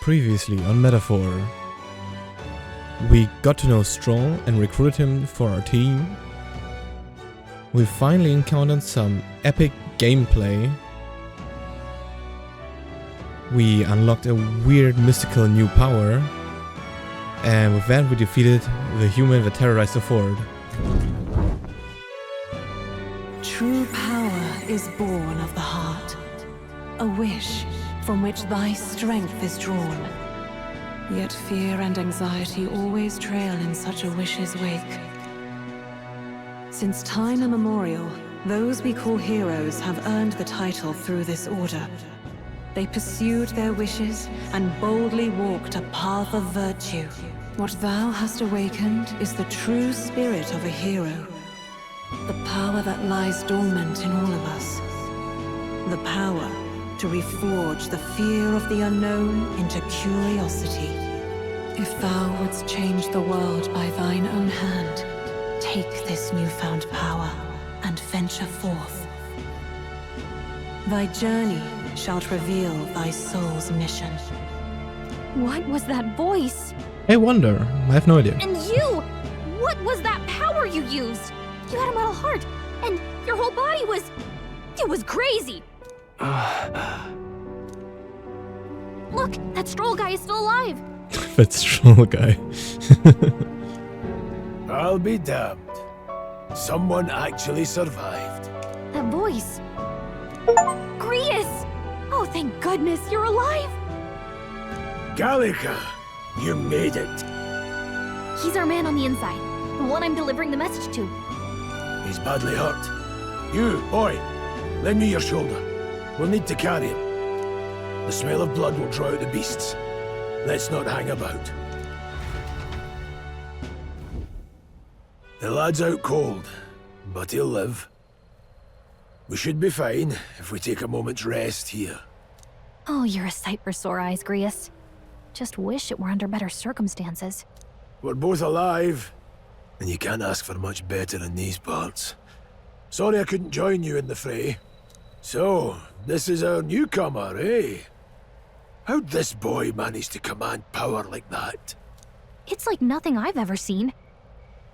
Previously on Metaphor, we got to know Strong and recruited him for our team. We finally encountered some epic gameplay. We unlocked a weird mystical new power. And with that we defeated the human that terrorized the fort. True power is born of the heart, a wish from which thy strength is drawn. Yet fear and anxiety always trail in such a wish's wake. Since time immemorial, those we call heroes have earned the title through this order. They pursued their wishes and boldly walked a path of virtue. What thou hast awakened is the true spirit of a hero. The power that lies dormant in all of us. The power to reforge the fear of the unknown into curiosity. If thou wouldst change the world by thine own hand, take this newfound power and venture forth. Thy journey shalt reveal thy soul's mission. What was that voice? I wonder. I have no idea. And you! What was that power you used? You had a metal heart, and your whole body was... It was crazy! Look, that Stroll guy is still alive! That Stroll guy. I'll be damned. Someone actually survived. That voice... Grius! Oh, thank goodness, you're alive! Gallica, you made it. He's our man on the inside, the one I'm delivering the message to. He's badly hurt. You, boy, lend me your shoulder. We'll need to carry him. The smell of blood will draw out the beasts. Let's not hang about. The lad's out cold, but he'll live. We should be fine if we take a moment's rest here. Oh, you're a sight for sore eyes, Grius. Just wish it were under better circumstances. We're both alive, and you can't ask for much better in these parts. Sorry I couldn't join you in the fray. So, this is our newcomer, eh? How'd this boy manage to command power like that? It's like nothing I've ever seen.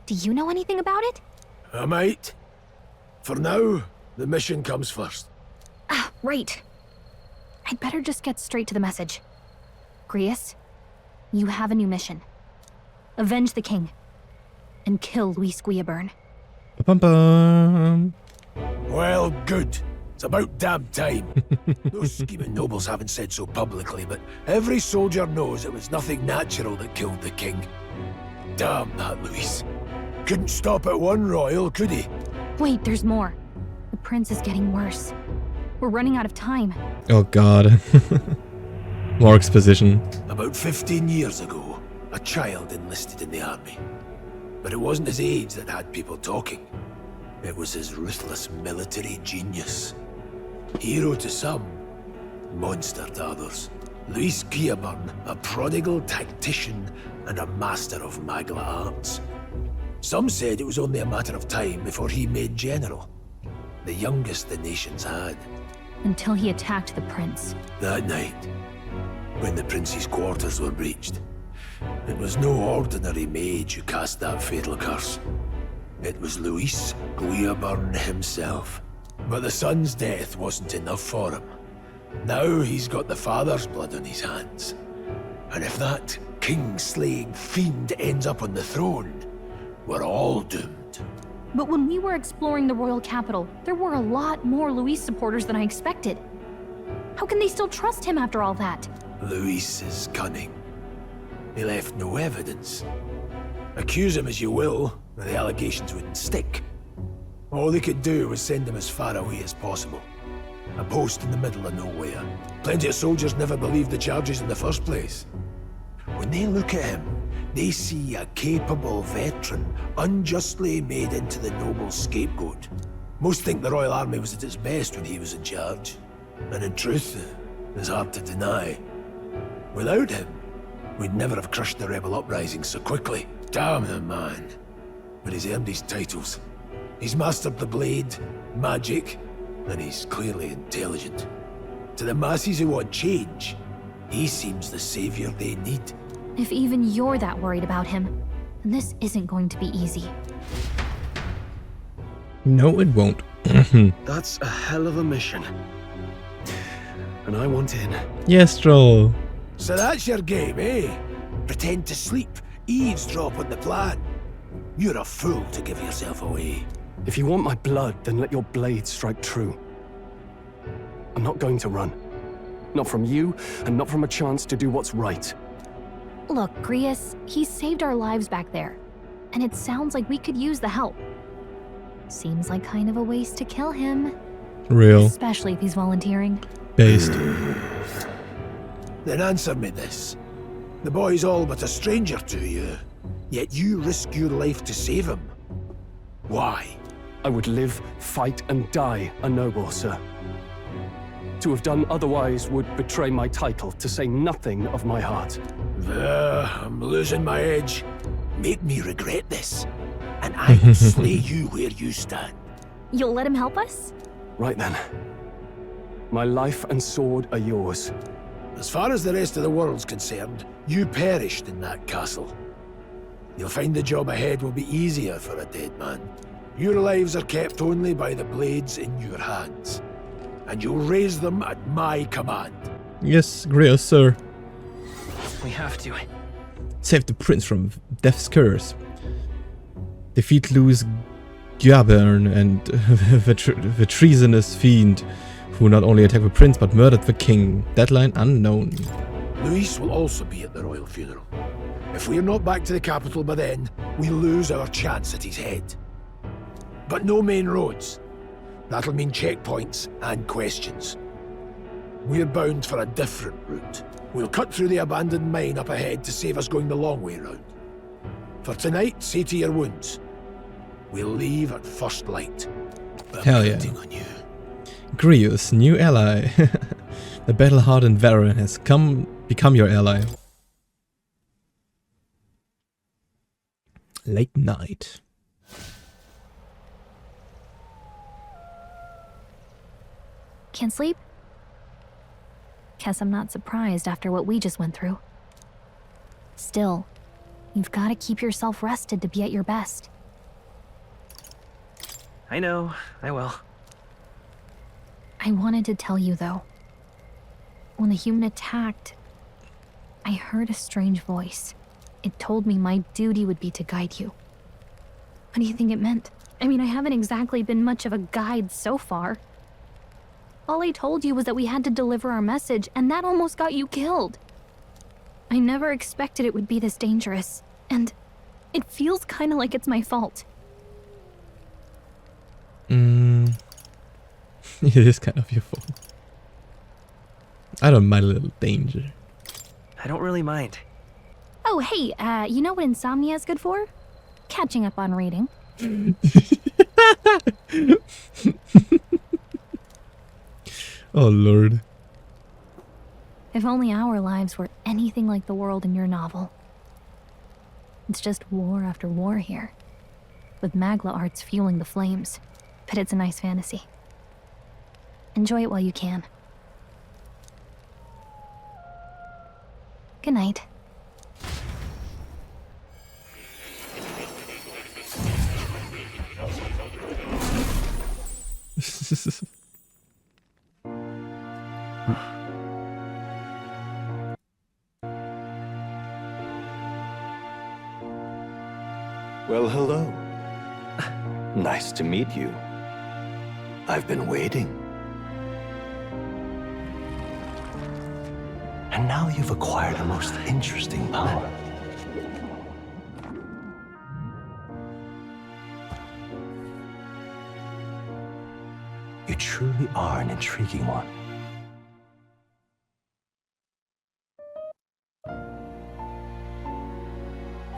Do you know anything about it? I might. For now, the mission comes first. Ah, right. I'd better just get straight to the message. Grius, you have a new mission. Avenge the king. And kill Luis Guillaburn. Ba-bum-bum. Well, good. It's about damn time. Those scheming nobles haven't said so publicly, but every soldier knows it was nothing natural that killed the king. Damn that Luis. Couldn't stop at one royal, could he? Wait, there's more. The prince is getting worse. We're running out of time. Oh god. More exposition. About 15 years ago, a child enlisted in the army. But it wasn't his age that had people talking. It was his ruthless military genius. Hero to some, monster to others. Luis Guillaburn, a prodigal tactician and a master of Magla arts. Some said it was only a matter of time before he made general. The youngest the nations had. Until he attacked the prince. That night, when the prince's quarters were breached, it was no ordinary mage who cast that fatal curse. It was Luis Guillaburn himself. But the son's death wasn't enough for him. Now he's got the father's blood on his hands. And if that king-slaying fiend ends up on the throne, we're all doomed. But when we were exploring the royal capital, there were a lot more Luis supporters than I expected. How can they still trust him after all that? Luis is cunning. He left no evidence. Accuse him as you will, the allegations wouldn't stick. All they could do was send him as far away as possible. A post in the middle of nowhere. Plenty of soldiers never believed the charges in the first place. When they look at him, they see a capable veteran, unjustly made into the noble scapegoat. Most think the Royal Army was at its best when he was in charge. And in truth, it's hard to deny. Without him, we'd never have crushed the rebel uprising so quickly. Damn the man. But he's earned his titles. He's mastered the blade, magic, and he's clearly intelligent. To the masses who want change, He seems the savior they need. If even you're that worried about him, then this isn't going to be easy. No, it won't. That's a hell of a mission. And I want in. Yes, Troll. So that's your game, eh? Pretend to sleep, eavesdrop on the plan. You're a fool to give yourself away. If you want my blood, then let your blade strike true. I'm not going to run. Not from you, and not from a chance to do what's right. Look, Grius, he saved our lives back there, and it sounds like we could use the help. Seems like kind of a waste to kill him. Real. Especially if he's volunteering. Based. Then answer me this. The boy's all but a stranger to you, yet you risk your life to save him. Why? I would live, fight, and die a noble, sir. To have done otherwise would betray my title, to say nothing of my heart. I'm losing my edge. Make me regret this, and I will slay you where you stand. You'll let him help us? Right then. My life and sword are yours. As far as the rest of the world's concerned, you perished in that castle. You'll find the job ahead will be easier for a dead man. Your lives are kept only by the blades in your hands, and you'll raise them at my command. Yes, Grius, sir. We have to. Save the prince from death's curse. Defeat Louis Guabern and the treasonous fiend who not only attacked the prince but murdered the king. Deadline unknown. Luis will also be at the royal funeral. If we're not back to the capital by then, we lose our chance at his head. But no main roads. That'll mean checkpoints and questions. We're bound for a different route. We'll cut through the abandoned mine up ahead to save us going the long way round. For tonight, see to your wounds. We'll leave at first light. I'm Hell yeah. counting on you. Grius, new ally. The battle-hardened veteran has become your ally. Late night. Can't sleep? Guess I'm not surprised after what we just went through. Still, you've got to keep yourself rested to be at your best. I know, I will. I wanted to tell you, though. When the human attacked, I heard a strange voice. It told me my duty would be to guide you. What do you think it meant? I mean, I haven't exactly been much of a guide so far. All I told you was that we had to deliver our message, and that almost got you killed. I never expected it would be this dangerous, and it feels kind of like it's my fault. It is kind of your fault. I don't mind a little danger. I don't really mind. Oh, hey, you know what insomnia is good for? Catching up on reading. Oh, Lord. If only our lives were anything like the world in your novel. It's just war after war here, with Magla arts fueling the flames. But it's a nice fantasy. Enjoy it while you can. Good night. Well, hello. Nice to meet you. I've been waiting. And now you've acquired a most interesting power. You truly are an intriguing one.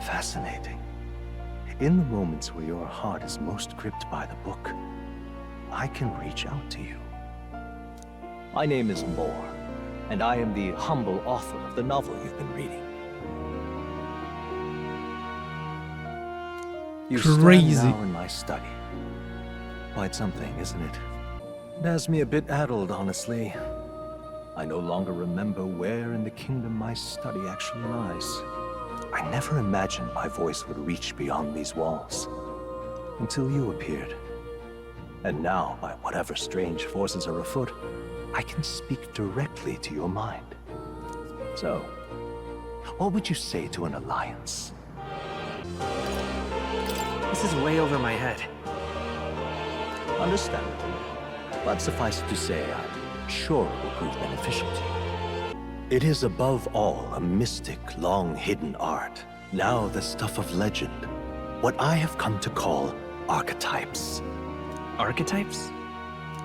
Fascinating. In the moments where your heart is most gripped by the book, I can reach out to you. My name is Moore, and I am the humble author of the novel you've been reading. You Crazy. stand now in my study. Quite something, isn't it? It has me a bit addled, honestly. I no longer remember where in the kingdom my study actually lies. I never imagined my voice would reach beyond these walls. Until you appeared. And now, by whatever strange forces are afoot, I can speak directly to your mind. So, what would you say to an alliance? This is way over my head. Understandable. But suffice it to say, I'm sure it will prove beneficial to you. It is above all a mystic, long-hidden art, now the stuff of legend. What I have come to call archetypes. Archetypes?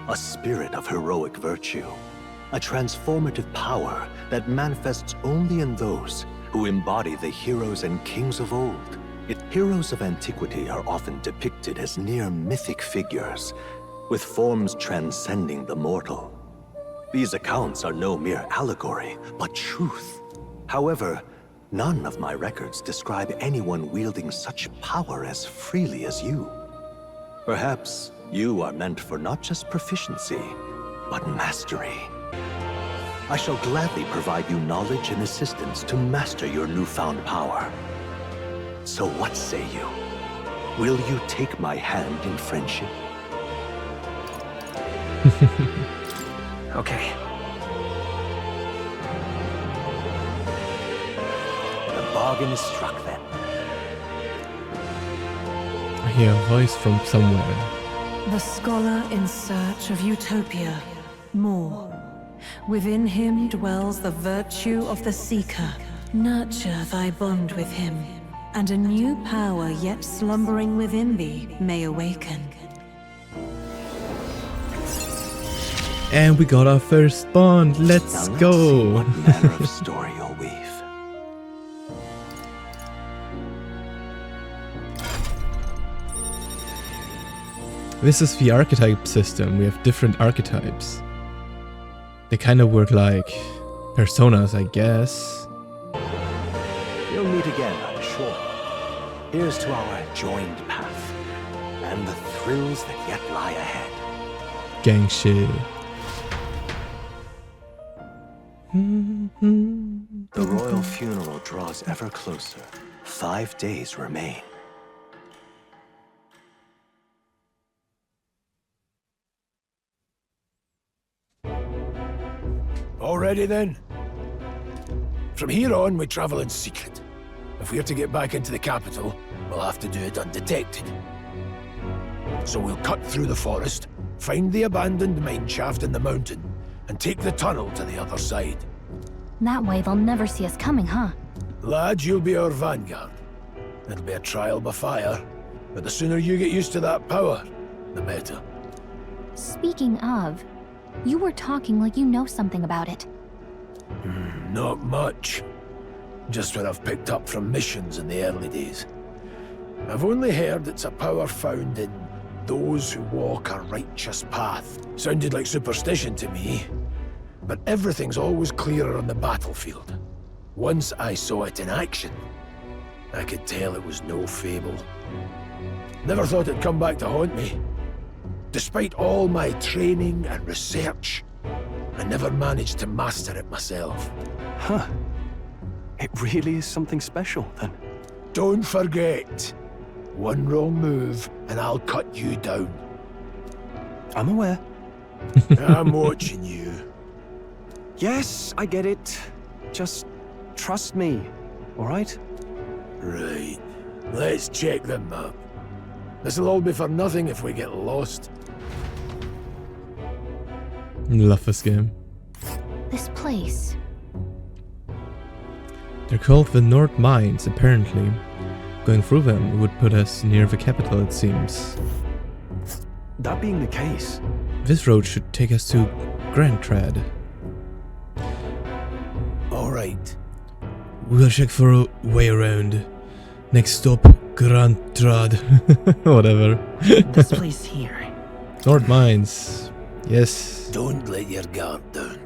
A spirit of heroic virtue. A transformative power that manifests only in those who embody the heroes and kings of old. Heroes of antiquity are often depicted as near mythic figures, with forms transcending the mortal. These accounts are no mere allegory, but truth. However, none of my records describe anyone wielding such power as freely as you. Perhaps you are meant for not just proficiency, but mastery. I shall gladly provide you knowledge and assistance to master your newfound power. So what say you? Will you take my hand in friendship? Okay. The bargain is struck then. I hear a voice from somewhere. The scholar in search of utopia, more. Within him dwells the virtue of the seeker. Nurture thy bond with him, and a new power yet slumbering within thee may awaken. And we got our first bond. Let's Now go. see what manner of story you'll weave. This is the archetype system. We have different archetypes. They kind of work like personas, I guess. We'll meet again, I'm sure. Here's to our joined path, and the thrills that yet lie ahead. Gang shit. The royal funeral draws ever closer. 5 days remain. Already then? From here on, we travel in secret. If we're to get back into the capital, we'll have to do it undetected. So we'll cut through the forest, find the abandoned mine shaft in the mountain, and take the tunnel to the other side. That way they'll never see us coming, huh? Lad, you'll be our vanguard. It'll be a trial by fire, but the sooner you get used to that power, the better. Speaking of, you were talking like you know something about it. Not much. Just what I've picked up from missions in the early days. I've only heard it's a power found in those who walk a righteous path. Sounded like superstition to me, but everything's always clearer on the battlefield. Once I saw it in action, I could tell it was no fable. Never thought it'd come back to haunt me. Despite all my training and research, I never managed to master it myself. Huh. It really is something special, then. Don't forget, one wrong move and I'll cut you down. I'm aware. I'm watching you. Yes, I get it. Just trust me, all right? Right. Let's check the map. This'll all be for nothing if we get lost. Love this game. This place. They're called the North Mines, apparently. Going through them would put us near the capital, it seems. That being the case, This road should take us to Grand Trad. All right. We'll check for a way around. Next stop, Grand Trad. Whatever. This place here. North Mines. Yes. Don't let your guard down.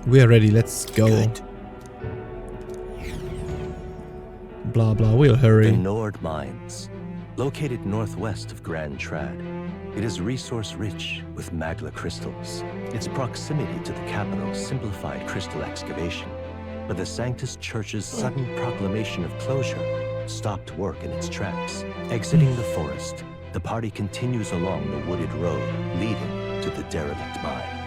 We are ready, let's go. Good. Blah blah, we'll The hurry. Nord Mines. Located northwest of Grand Trad, it is resource-rich with magla crystals. Its proximity to the capital simplified crystal excavation, but the Sanctus Church's sudden proclamation of closure stopped work in its tracks. Exiting the forest, the party continues along the wooded road leading to the derelict mine.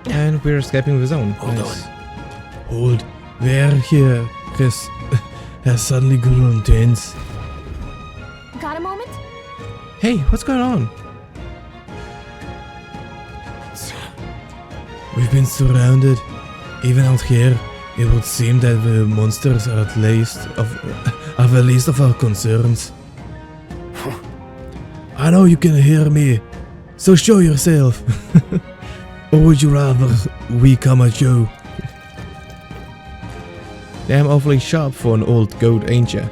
And we're escaping the zone. Hold Nice. Hold. They're here. Chris has suddenly grown tense. Got a moment? Hey, what's going on? We've been surrounded. Even out here, it would seem that the monsters are the least of our concerns. I know you can hear me, so show yourself. Or would you rather we come at you? Damn awfully sharp for an old goat, ain't ya?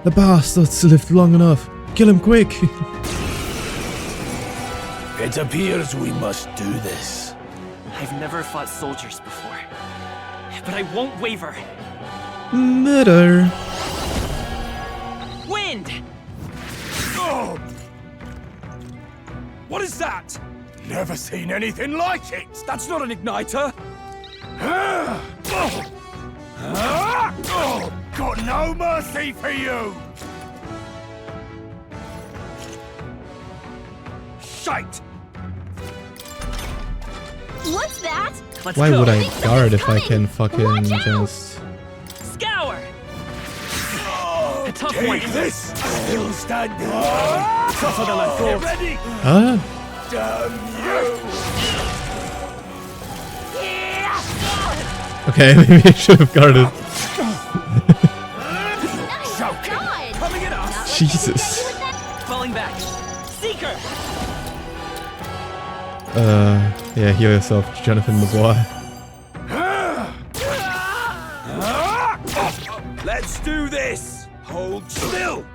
The bastard's lived long enough. Kill him quick. It appears we must do this. I've never fought soldiers before, but I won't waver. Murder! Wind! Oh! What is that? Never seen anything like it! That's not an igniter! Got no mercy for you! Shite! What's that? Let's Why go. would I Think guard if I something's can coming. fucking Watch out. just... Scour! A tough Take one. this! Still standing! Tougher than I Get thought. ready! Huh? Damn you! Okay, maybe I should have guarded. Nice God! Coming at us! Jesus. Falling back. Seeker! Yeah, heal yourself, Jonathan, my boy. Let's do this! Hold still!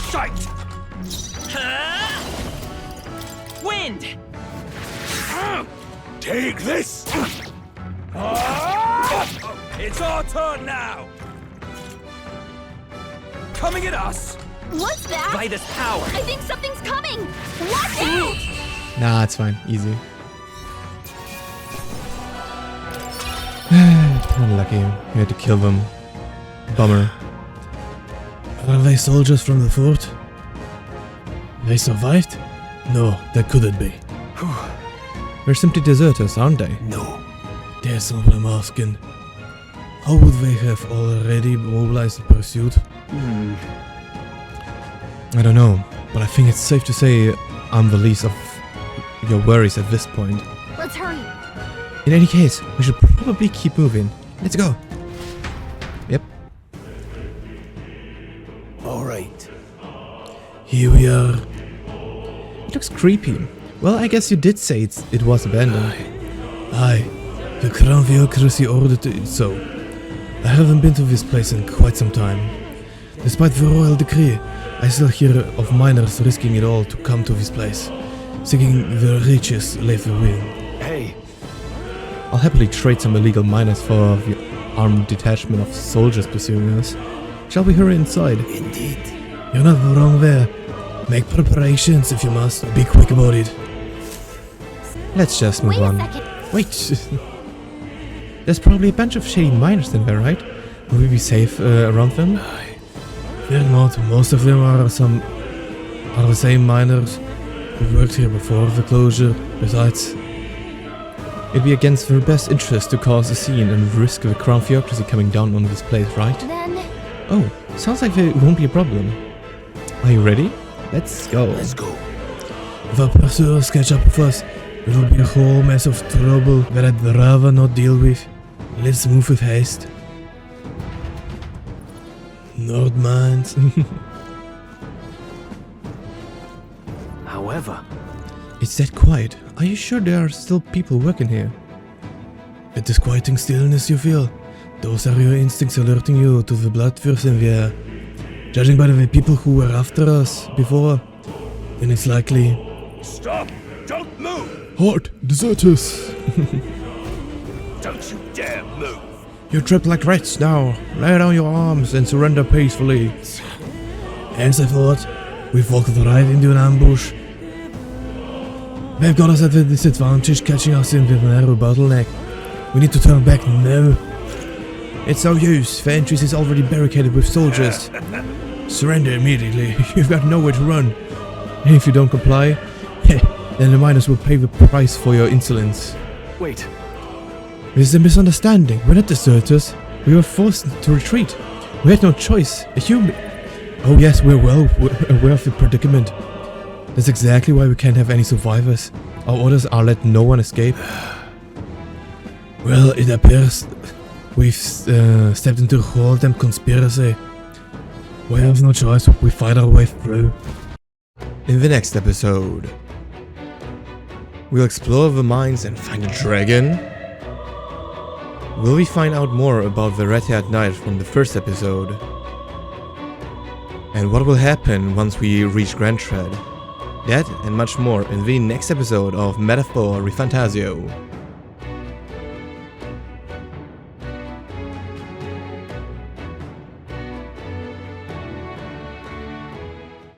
Shite! Wind! Take this! It's our turn now! Coming at us! What's that? Vitus power! I think something's coming! Watch out! Nah, it's fine. Easy. Unlucky. You had to kill them. Bummer. Are they soldiers from the fort? They survived? No, that couldn't be. They're simply deserters, aren't they? No. That's not what I'm asking. How would they have already mobilized the pursuit? I don't know, but I think it's safe to say I'm the least of your worries at this point. Let's hurry. In any case, we should probably keep moving. Let's go. Yep. Alright. Here we are. It looks creepy. Well, I guess you did say it was abandoned. Aye, the Crown Bureaucracy ordered it so. I haven't been to this place in quite some time. Despite the royal decree, I still hear of miners risking it all to come to this place, seeking the riches left within. Hey, I'll happily trade some illegal miners for the armed detachment of soldiers pursuing us. Shall we hurry inside? indeed. You're not wrong there. Make preparations if you must. Be quick about it. Let's just move Wait a on. second. Wait. There's probably a bunch of shady miners in there, right? Will we be safe around them? Fear not. Most of them are the same miners who worked here before the closure. Besides, It'd be against their best interest to cause a scene and risk the Crown Bureaucracy coming down on this place, right? Then, Oh, sounds like it won't be a problem. Are you ready? Let's go. Let's go. if our pursuers catch up with us, it will be a whole mess of trouble that I'd rather not deal with. Let's move with haste. Not mind. However, It's that quiet. Are you sure there are still people working here? The disquieting stillness you feel, those are your instincts alerting you to the bloodthirst in the air. Judging by the way people who were after us before, then it's likely... Stop! Don't move! Halt! Deserters! Don't you dare move! You're trapped like rats now. Lay down your arms and surrender peacefully. As I thought, we've walked right into an ambush. They've got us at a disadvantage, catching us in with a narrow bottleneck. We need to turn back now. It's no use. The entrance is already barricaded with soldiers. Surrender immediately. You've got nowhere to run. And if you don't comply, then the miners will pay the price for your insolence. Wait. This is a misunderstanding. We're not deserters. We were forced to retreat. We had no choice. A human... Oh yes, we're well aware of the predicament. That's exactly why we can't have any survivors. Our orders are let no one escape. Well, it appears we've stepped into a whole-damn conspiracy. We have no choice. We fight our way through. In the next episode, we'll explore the mines and find a dragon. Will we find out more about the red-haired knight from the first episode? And what will happen once we reach Grand Thread? That and much more in the next episode of Metaphor Refantasio.